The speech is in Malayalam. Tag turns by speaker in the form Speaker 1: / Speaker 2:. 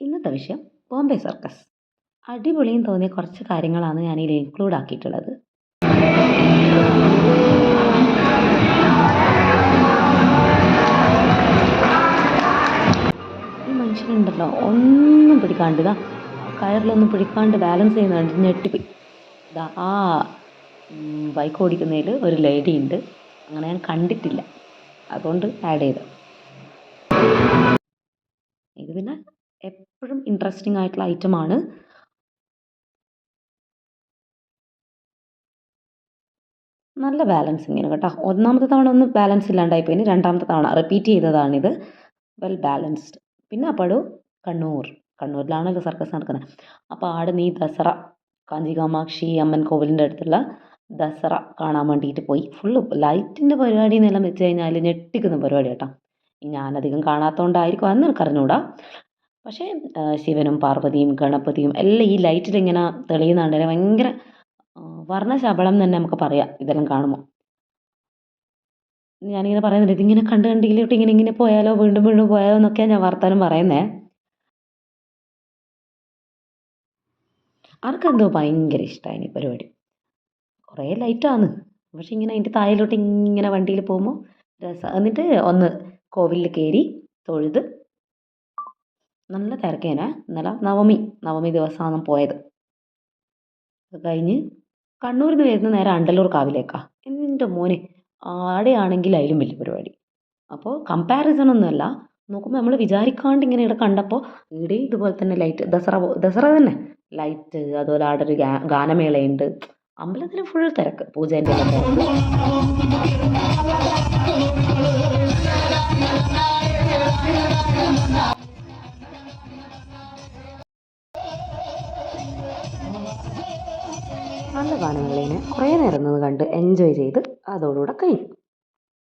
Speaker 1: ഇന്നത്തെ വിഷയം ബോംബെ സർക്കസ്. അടിപൊളിയും തോന്നിയ കുറച്ച് കാര്യങ്ങളാണ് ഞാനിതിൽ ഇൻക്ലൂഡ് ആക്കിയിട്ടുള്ളത്. ഈ മനുഷ്യനുണ്ടല്ലോ ഒന്നും പിടിക്കാണ്ട് ഇതാ കയറിലൊന്നും പിടിക്കാണ്ട് ബാലൻസ് ചെയ്യുന്നുണ്ട്, ഞെട്ടിപ്പോയി. ഇതാ ആ ബൈക്ക് ഓടിക്കുന്നതിൽ ഒരു ലേഡി ഉണ്ട്, അങ്ങനെ ഞാൻ കണ്ടിട്ടില്ല, അതുകൊണ്ട് ആഡ് ചെയ്തു. ഇത് പിന്നെ എപ്പോഴും ഇൻട്രസ്റ്റിംഗ് ആയിട്ടുള്ള ഐറ്റമാണ്. നല്ല ബാലൻസിങ്ങിന് കേട്ടോ. ഒന്നാമത്തെ തവണ ഒന്നും ബാലൻസ് ഇല്ലാണ്ടായി പോയിന്, രണ്ടാമത്തെ തവണ റിപ്പീറ്റ് ചെയ്തതാണിത്. Well balanced. പിന്നെ അപ്പോഴും കണ്ണൂരിലാണല്ലോ സർക്കസ് നടക്കുന്നത്. അപ്പോൾ ആടെ നീ ദസറ കാഞ്ചി കാമാക്ഷി അമ്മൻ കോവിലിൻ്റെ അടുത്തുള്ള ദസറ കാണാൻ വേണ്ടിയിട്ട് പോയി. ഫുള്ള് ലൈറ്റിൻ്റെ പരിപാടി എന്നെല്ലാം വെച്ച് കഴിഞ്ഞാൽ ഞെട്ടിക്കുന്ന പരിപാടി കേട്ടോ. ഞാനധികം കാണാത്തതുകൊണ്ടായിരിക്കും അന്ന് എനിക്ക് അറിഞ്ഞൂടാ. പക്ഷേ ശിവനും പാർവതിയും ഗണപതിയും എല്ലാം ഈ ലൈറ്റിലിങ്ങനെ തെളിയുന്നുണ്ട്. ഭയങ്കര വർണ്ണശബളം തന്നെ നമുക്ക് പറയാം ഇതെല്ലാം കാണുമ്പോൾ. ഞാനിങ്ങനെ പറയുന്നുണ്ട്, ഇതിങ്ങനെ കണ്ട് കണ്ടില്ലോട്ട് ഇങ്ങനെ ഇങ്ങനെ പോയാലോ, വീണ്ടും വീണ്ടും പോയാലോ എന്നൊക്കെയാണ് ഞാൻ വർത്താനം പറയുന്നേ. ആർക്കെന്തോ ഭയങ്കര ഇഷ്ടമായി ഈ പരിപാടി. കുറേ ലൈറ്റാണ്, പക്ഷെ ഇങ്ങനെ അതിൻ്റെ താഴെലോട്ട് ഇങ്ങനെ വണ്ടിയിൽ പോകുമ്പോൾ രസം. എന്നിട്ട് ഒന്ന് കോവിലിൽ കയറി തൊഴുത്. നല്ല തിരക്കേനെ. ഇന്നലെ നവമി ദിവസമാണ് പോയത്. അത് കഴിഞ്ഞ് കണ്ണൂരിൽ നിന്ന് വരുന്ന നേരെ അണ്ടല്ലൂർ കാവിലേക്കാണ്. എൻ്റെ മോനെ ആടെയാണെങ്കിൽ അതിലും വലിയ പരിപാടി. അപ്പോൾ കമ്പാരിസൺ ഒന്നുമല്ല, നോക്കുമ്പോൾ നമ്മൾ വിചാരിക്കാണ്ട് ഇങ്ങനെ ഇവിടെ കണ്ടപ്പോൾ ഇവിടെയും ഇതുപോലെ തന്നെ ലൈറ്റ്. ദസറ തന്നെ ലൈറ്റ്. അതുപോലെ ആടെ ഒരു ഗാനമേളയുണ്ട്. അമ്പലത്തിൽ ഫുൾ തിരക്ക്, പൂജേൻ്റെ എല്ലാം തിരക്ക്. നല്ല ഗാനമേളയിനെ കുറേ നേരം നിന്ന് കണ്ട് എൻജോയ് ചെയ്ത് അതോടുകൂടെ കഴിഞ്ഞു.